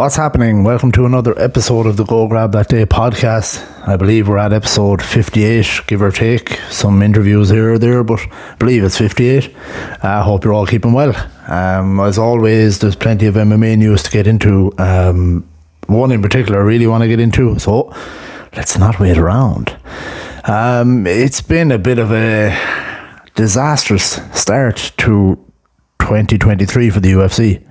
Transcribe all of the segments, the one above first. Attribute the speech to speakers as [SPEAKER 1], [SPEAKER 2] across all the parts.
[SPEAKER 1] What's happening? Welcome to another episode of the Go Grab That Day podcast. I believe we're at episode 58, give or take. Some interviews here or there, but I believe it's 58. I hope you're all keeping well. As always, there's plenty of MMA news to get into. One in particular I really want to get into, so let's not wait around. It's been a bit of a disastrous start to 2023 for the UFC.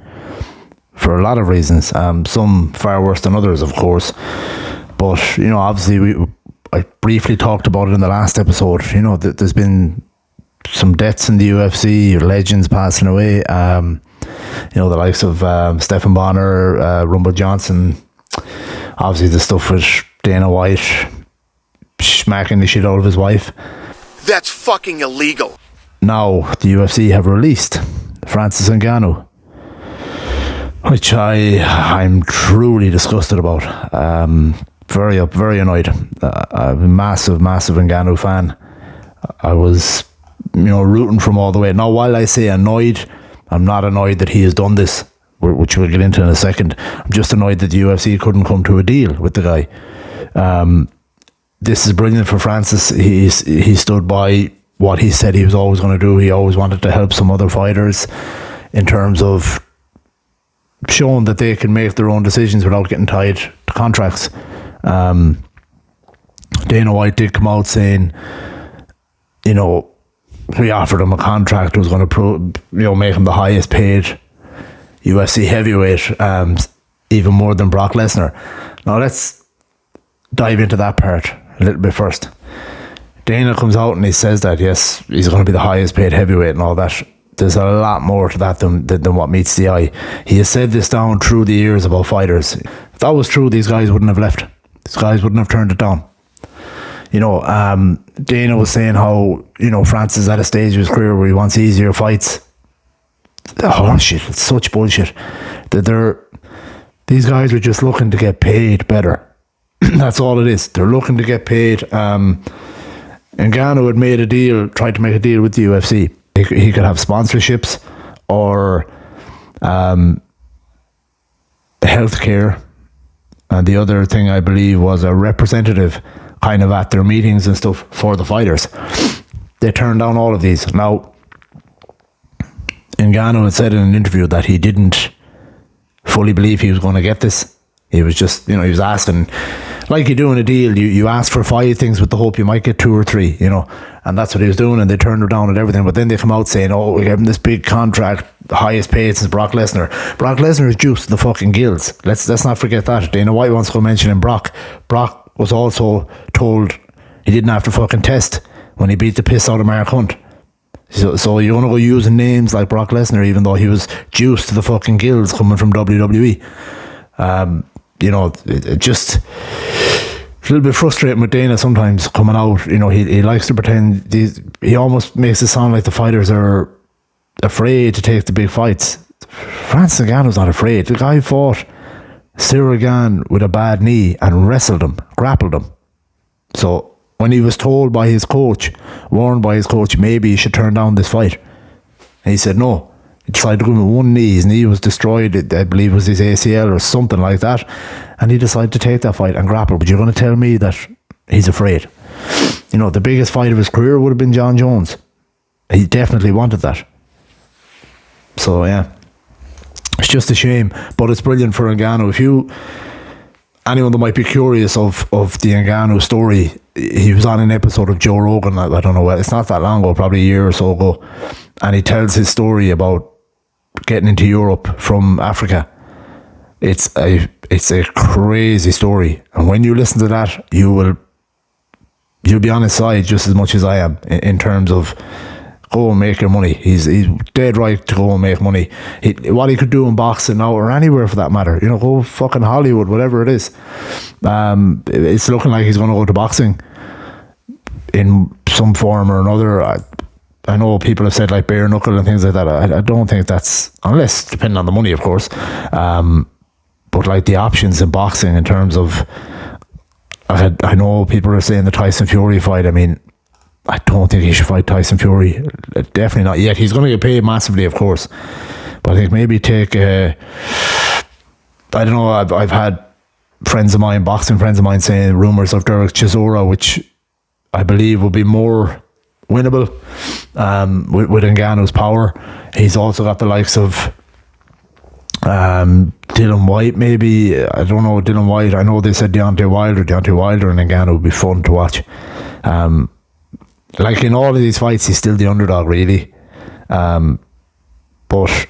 [SPEAKER 1] For a lot of reasons, some far worse than others, of course. But obviously, I briefly talked about it in the last episode. There's been some deaths in the UFC, legends passing away. The likes of Stephen Bonner, Rumble Johnson. Obviously, the stuff with Dana White smacking the shit out of his wife.
[SPEAKER 2] That's fucking illegal.
[SPEAKER 1] Now the UFC have released Francis Ngannou, which I'm truly disgusted about. Very annoyed. I'm a massive Ngannou fan. I was, rooting from all the way. Now, while I say annoyed, I'm not annoyed that he has done this, which we'll get into in a second. I'm just annoyed that the UFC couldn't come to a deal with the guy. This is brilliant for Francis. He stood by what he said he was always going to do. He always wanted to help some other fighters in terms of showing that they can make their own decisions without getting tied to contracts. Dana White did come out saying, we offered him a contract that was going to make him the highest paid UFC heavyweight, even more than Brock Lesnar. Now let's dive into that part a little bit first. Dana comes out and he says that yes, he's going to be the highest paid heavyweight and all that. There's a lot more to that than what meets the eye. He has said this down through the years about fighters. If that was true, these guys wouldn't have left. These guys wouldn't have turned it down. Dana was saying how, Francis is at a stage of his career where he wants easier fights. Oh, shit. It's such bullshit. These guys are just looking to get paid better. That's all it is. They're looking to get paid. Ngannou had tried to make a deal with the UFC. He could have sponsorships or healthcare, and the other thing I believe was a representative kind of at their meetings and stuff for the fighters. They turned down all of these. Now, Ngannou had said in an interview that he didn't fully believe he was going to get this. He was just, he was asking, like you do in a deal, you ask for 5 things with the hope you might get 2 or 3, and that's what he was doing, and they turned him down and everything. But then they come out saying, we gave him this big contract, the highest paid since Brock Lesnar. Brock Lesnar is juiced to the fucking gills. Let's not forget that. Dana White wants to go mentioning Brock. Brock was also told he didn't have to fucking test when he beat the piss out of Mark Hunt. So you're going to go using names like Brock Lesnar, even though he was juiced to the fucking gills coming from WWE. It just a little bit frustrating with Dana sometimes coming out. He likes to pretend he almost makes it sound like the fighters are afraid to take the big fights. Francis Ngannou's not afraid. The guy fought Cyril Gane with a bad knee and wrestled him, grappled him. So when he was told by his coach, warned by his coach, maybe he should turn down this fight, and he said no. He decided to go with one knee. His knee was destroyed. I believe it was his ACL or something like that. And he decided to take that fight and grapple. But you're going to tell me that he's afraid? The biggest fight of his career would have been John Jones. He definitely wanted that. So, yeah. It's just a shame. But it's brilliant for Ngannou. Anyone that might be curious of the Ngannou story, he was on an episode of Joe Rogan. I don't know. It's not that long ago, probably a year or so ago. And he tells his story about getting into Europe from Africa. It's a crazy story, and when you listen to that, you'll be on his side just as much as I am in terms of go and make your money. He's dead right to go and make money. What he could do in boxing now or anywhere for that matter, go fucking Hollywood, whatever it is. It's looking like he's going to go to boxing in some form or another. I know people have said like bare knuckle and things like that. I don't think that's, unless depending on the money, of course. But like the options in boxing in terms of, I know people are saying the Tyson Fury fight. I mean, I don't think he should fight Tyson Fury. Definitely not yet. He's going to get paid massively, of course. But I think maybe take I don't know, I've had friends of mine, boxing friends of mine, saying rumours of Derek Chisora, which I believe will be more winnable with Ngannou's power. He's also got the likes of Dylan White, maybe. I don't know, Dylan White. I know they said Deontay Wilder and Ngannou would be fun to watch. Like in all of these fights, he's still the underdog, really. But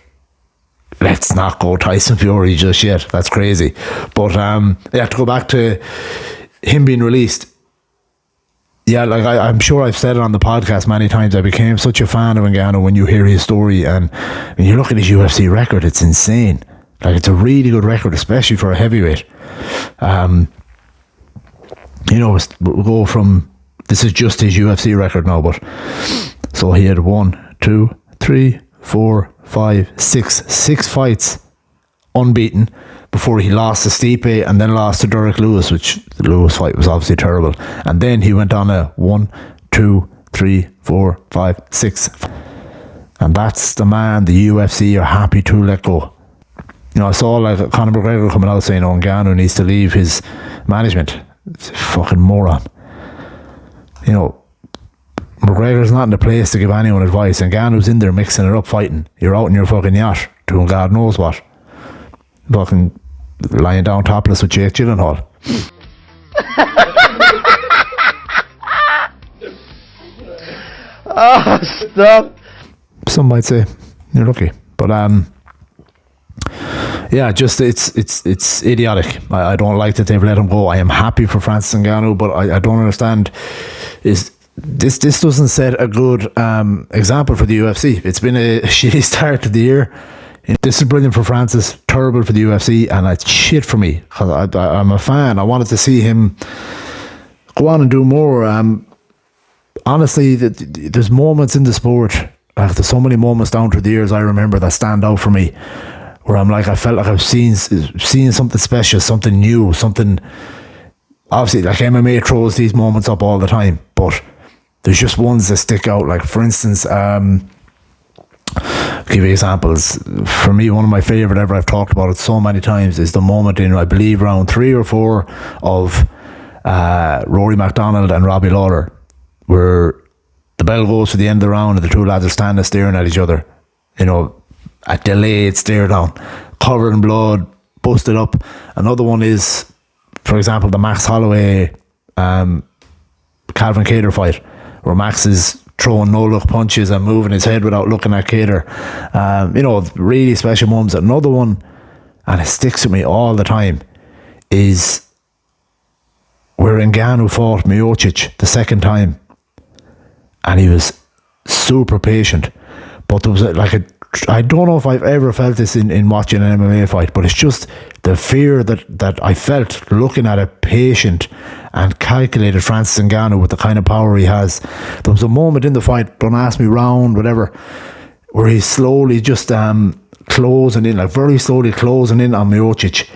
[SPEAKER 1] let's not go Tyson Fury just yet. That's crazy. But to go back to him being released. Yeah, like I'm sure I've said it on the podcast many times. I became such a fan of Ngannou when you hear his story, and when you look at his UFC record, it's insane. Like, it's a really good record, especially for a heavyweight. We'll go from, this is just his UFC record now, but so he had 1, 2, 3, 4, 5, 6 fights unbeaten before he lost to Stipe and then lost to Derek Lewis, which the Lewis fight was obviously terrible. And then he went on a 1, 2, 3, 4, 5, 6. And that's the man the UFC are happy to let go. You know, I saw like Conor McGregor coming out saying, Ngannou needs to leave his management. It's a fucking moron. You know, McGregor's not in the place to give anyone advice. Ngannou's in there mixing it up, fighting. You're out in your fucking yacht doing God knows what. Fucking lying down topless with Jake Gyllenhaal.
[SPEAKER 3] Oh, stop.
[SPEAKER 1] Some might say you're lucky, but yeah, just it's idiotic. I don't like that they've let him go. I am happy for Francis Ngannou, but I don't understand. Is this doesn't set a good example for the UFC? It's been a shitty start to the year. This is brilliant for Francis, terrible for the UFC, and it's shit for me because I'm a fan. I wanted to see him go on and do more. Honestly, there's moments in the sport, like there's so many moments down through the years I remember that stand out for me, where I'm like, I felt like I've seen something special, something new, something. Obviously, like MMA throws these moments up all the time, but there's just ones that stick out. Like, for instance, I'll give you examples. For me, one of my favourite ever, I've talked about it so many times, is the moment in, I believe, round 3 or 4 of Rory MacDonald and Robbie Lawler, where the bell goes for the end of the round and the two lads are standing staring at each other. You know, a delayed stare down, covered in blood, busted up. Another one is, for example, the Max Holloway Calvin Kattar fight, where Max is throwing no-look punches and moving his head without looking at Kattar. Really special moments. Another one, and it sticks with me all the time, is where Ngannou fought Miocic the second time, and he was super patient, but there was I don't know if I've ever felt this in watching an MMA fight, but it's just the fear that I felt looking at a patient and calculated Francis Ngannou with the kind of power he has. There was a moment in the fight, don't ask me, round, whatever, where he's slowly just closing in, like very slowly closing in on Miocic.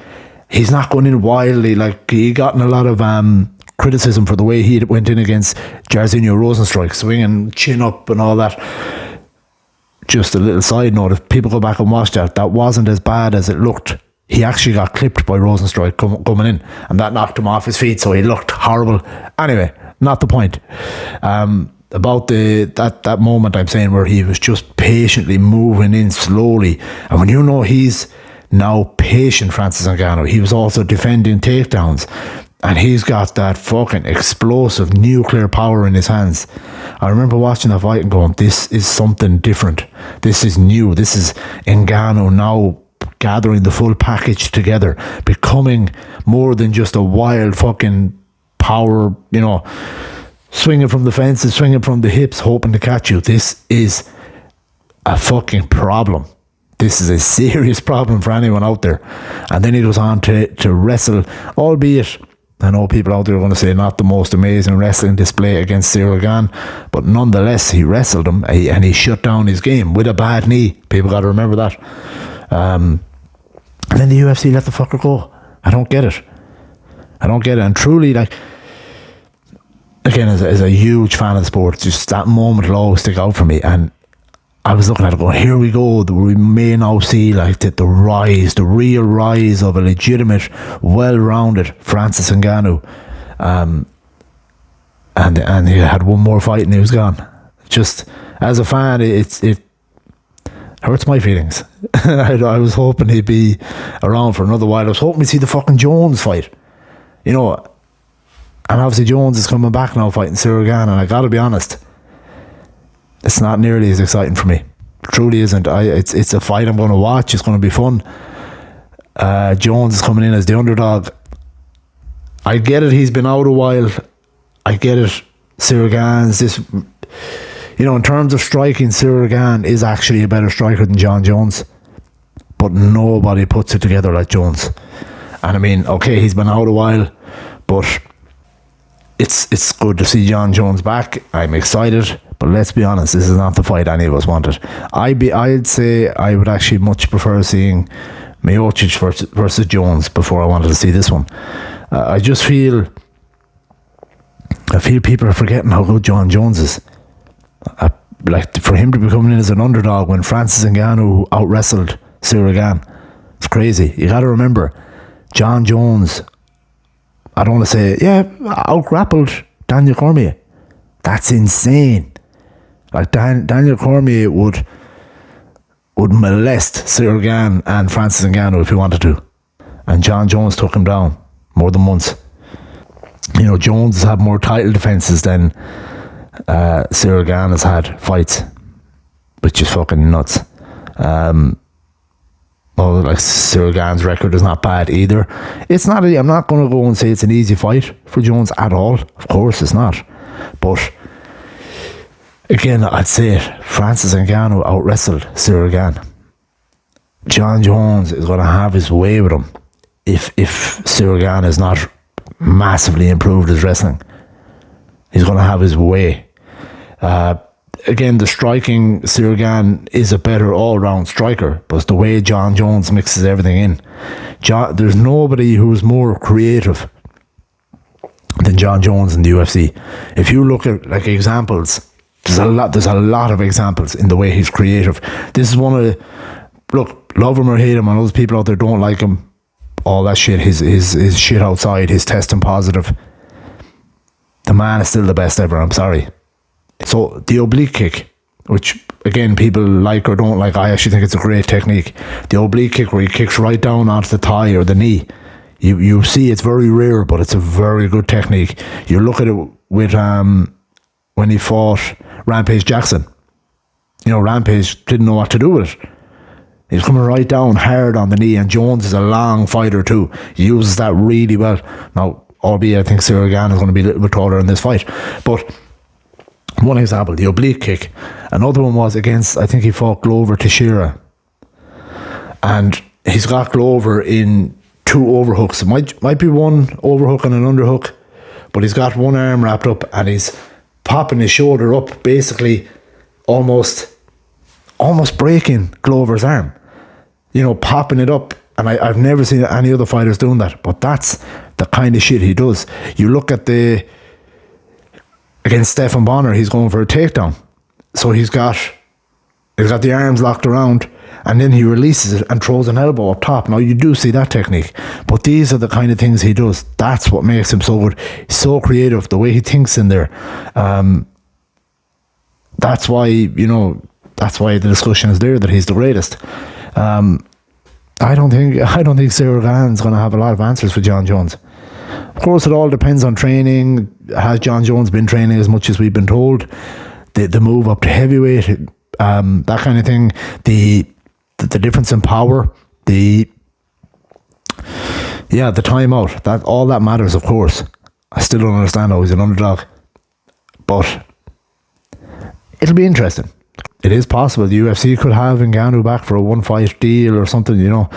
[SPEAKER 1] He's not going in wildly, like he gotten a lot of criticism for the way he went in against Jairzinho Rosenstruik, swinging chin up and all that. Just a little side note, if people go back and watch that wasn't as bad as it looked. He actually got clipped by Rosenstruik coming in, and that knocked him off his feet, so he looked horrible. Anyway, not the point. About that moment I'm saying, where he was just patiently moving in slowly, and when you know he's now patient, Francis Ngannou, he was also defending takedowns, and he's got that fucking explosive nuclear power in his hands. I remember watching that fight and going, this is something different. This is new. This is Ngannou now gathering the full package together, becoming more than just a wild fucking power, swinging from the fences, swinging from the hips, hoping to catch you. This is a fucking problem. This is a serious problem for anyone out there. And then he goes on to wrestle, albeit, I know people out there are going to say not the most amazing wrestling display against Cyril Gane, but nonetheless, he wrestled him and he shut down his game with a bad knee. People got to remember that. And then the UFC let the fucker go. I don't get it. And truly, like, again, as a huge fan of the sport, just that moment will always stick out for me. And I was looking at it going, here we go. We may now see like the real rise of a legitimate, well-rounded Francis Ngannou. And he had one more fight and he was gone. Just as a fan, it hurts my feelings. I was hoping he'd be around for another while. I was hoping we'd see the fucking Jones fight. You know, and obviously Jones is coming back now fighting Cyril Gane, and I gotta be honest, it's not nearly as exciting for me. It truly isn't. It's a fight I'm going to watch. It's going to be fun. Jones is coming in as the underdog. I get it. He's been out a while. I get it. Cyril Gane's this. You know, in terms of striking, Cyril Gane is actually a better striker than John Jones. But nobody puts it together like Jones. And I mean, okay, he's been out a while, but it's good to see John Jones back. I'm excited. But let's be honest, this is not the fight any of us wanted. I'd say I would actually much prefer seeing Miocic versus Jones before I wanted to see this one. I feel people are forgetting how good John Jones is. Like, for him to be coming in as an underdog when Francis Ngannou out-wrestled Cyril Gane, it's crazy. You got to remember, John Jones, I don't want to say, out-grappled Daniel Cormier. That's insane. Like, Daniel Cormier would molest Cyril Gane and Francis Ngannou if he wanted to. And John Jones took him down more than once. You know, Jones has had more title defences than Cyril Gane has had fights, which is fucking nuts. Like, Cyril Gane's record is not bad either. It's not. I'm not going to go and say it's an easy fight for Jones at all. Of course, it's not. But again, I'd say it. Francis Ngannou out-wrestled Cyril Gane. John Jones is going to have his way with him if Cyril Gane is not massively improved his wrestling. He's going to have his way. Again, the striking, Cyril Gane is a better all-round striker, but it's the way John Jones mixes everything in. There's nobody who's more creative than John Jones in the UFC. If you look at like examples, there's a lot of examples in the way he's creative. This is one of the, look, love him or hate him, and those people out there don't like him, all that shit, his shit outside, his testing positive. The man is still the best ever, I'm sorry. So the oblique kick, which again people like or don't like, I actually think it's a great technique. The oblique kick where he kicks right down onto the thigh or the knee. You see it's very rare, but it's a very good technique. You look at it with when he fought Rampage Jackson. You know, Rampage didn't know what to do with it. He's coming right down hard on the knee, and Jones is a long fighter too. He uses that really well. Now, albeit I think Cyril Gane is going to be a little bit taller in this fight. But one example, the oblique kick. Another one was against, I think he fought Glover Teixeira. And he's got Glover in two overhooks. It might be one overhook and an underhook, but he's got one arm wrapped up and he's popping his shoulder up, basically almost breaking Glover's arm. You know, popping it up. And I've never seen any other fighters doing that. But that's the kind of shit he does. You look at against Stephan Bonner, he's going for a takedown. So he's got the arms locked around, and then he releases it and throws an elbow up top. Now, you do see that technique. But these are the kind of things he does. That's what makes him so good. He's so creative, the way he thinks in there. That's why, the discussion is there that he's the greatest. I don't think Cyril Gane's going to have a lot of answers for John Jones. Of course, it all depends on training. Has John Jones been training as much as we've been told? The move up to heavyweight, that kind of thing. The difference in power. The timeout. That all that matters, of course. I still don't understand how he's an underdog, but it'll be interesting. It is possible the UFC could have Ngannou back for a one-fight deal or something, you know.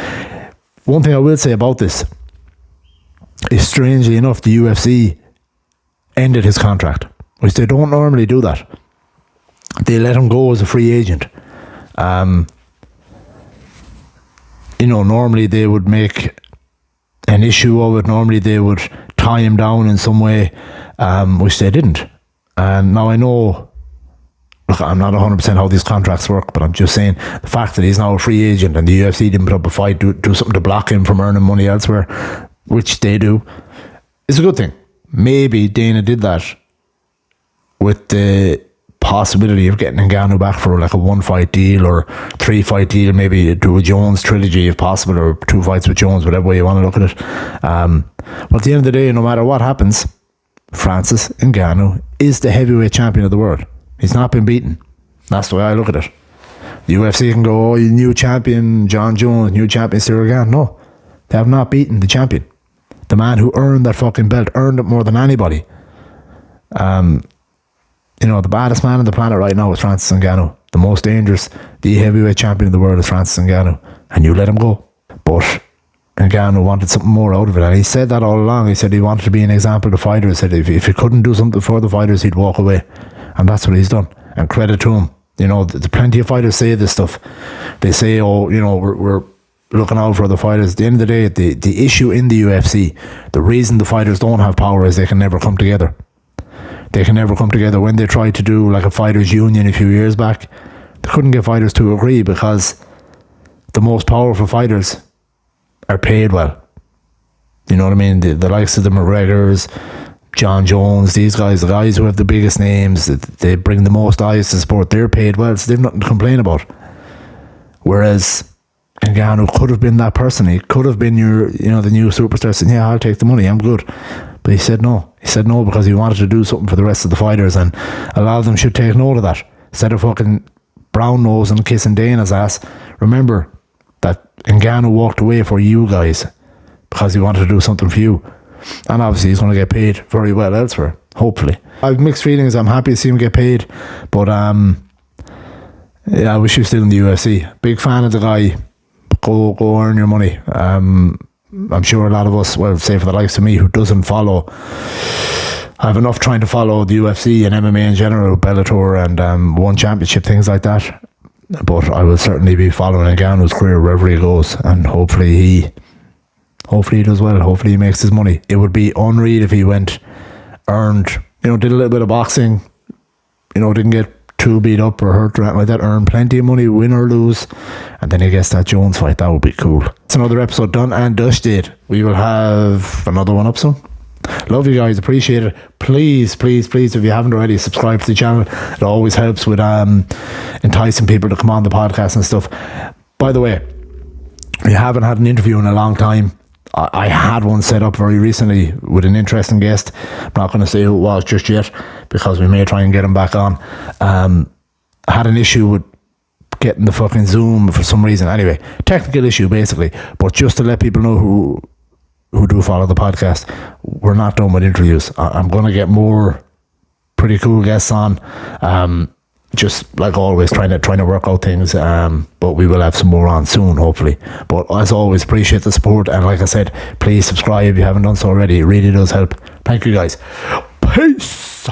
[SPEAKER 1] One thing I will say about this is, strangely enough, the UFC ended his contract, which they don't normally do that. They let him go as a free agent. Normally they would make an issue of it. Normally they would tie him down in some way, which they didn't. And now I know look, I'm not 100% how these contracts work, but I'm just saying the fact that he's now a free agent and the UFC didn't put up a fight, do something to block him from earning money elsewhere, which they do, is a good thing. Maybe Dana did that with the possibility of getting Ngannou back for like a 1-fight deal or 3-fight deal, maybe do a Jones trilogy if possible, or 2 fights with Jones, whatever way you want to look at it. But at the end of the day, no matter what happens, Francis Ngannou is the heavyweight champion of the world. He's not been beaten. That's the way I look at it. The UFC can go, oh, new champion John Jones, new champion Cyril Gane. No, they have not beaten the champion. The man who earned that fucking belt, earned it more than anybody. The baddest man on the planet right now is Francis Ngannou. The most dangerous, the heavyweight champion of the world is Francis Ngannou. And you let him go. But Ngannou wanted something more out of it. And he said that all along. He said he wanted to be an example to fighters. He said if he couldn't do something for the fighters, he'd walk away. And that's what he's done. And credit to him. Plenty of fighters say this stuff. They say, we're looking out for the fighters. At the end of the day, the issue in the UFC, the reason the fighters don't have power is they can never come together. They can never come together. When they tried to do like a fighters union a few years back, they couldn't get fighters to agree because the most powerful fighters are paid well. You know what I mean? The likes of the McGregors, John Jones, these guys, the guys who have the biggest names, they bring the most eyes to sport, they're paid well, so they've nothing to complain about. Whereas Ngannou could have been that person. He could have been the new superstar saying, yeah, I'll take the money, I'm good. But he said no. He said no because he wanted to do something for the rest of the fighters, and a lot of them should take note of that. Instead of fucking brown nose and kissing Dana's ass, remember that Ngannou walked away for you guys because he wanted to do something for you. And obviously he's going to get paid very well elsewhere, hopefully. I have mixed feelings. I'm happy to see him get paid, but I wish he was still in the UFC. Big fan of the guy. Go earn your money. I'm sure a lot of us, well, say for the likes of me who doesn't follow, I have enough trying to follow the UFC and MMA in general, Bellator and One Championship, things like that. But I will certainly be following Ngannou's career wherever he goes, and hopefully he does well. Hopefully he makes his money. It would be unreal if he earned, did a little bit of boxing, didn't get too beat up or hurt or anything like that, earn plenty of money, win or lose, and then he gets that Jones fight. That would be cool. It's another episode done and dusted. We will have another one up soon. Love you guys, appreciate it. Please, if you haven't already, subscribe to the channel. It always helps with enticing people to come on the podcast and stuff. By the way, we haven't had an interview in a long time. I had one set up very recently with an interesting guest. I'm not going to say who it was just yet because we may try and get him back on. I had an issue with getting the fucking Zoom for some reason. Anyway, technical issue basically. But just to let people know who do follow the podcast, we're not done with interviews. I'm going to get more pretty cool guests on. Just like always, trying to work out things, but we will have some more on soon, hopefully. But as always, appreciate the support, and like I said, please subscribe if you haven't done so already. It really does help. Thank you guys. Peace.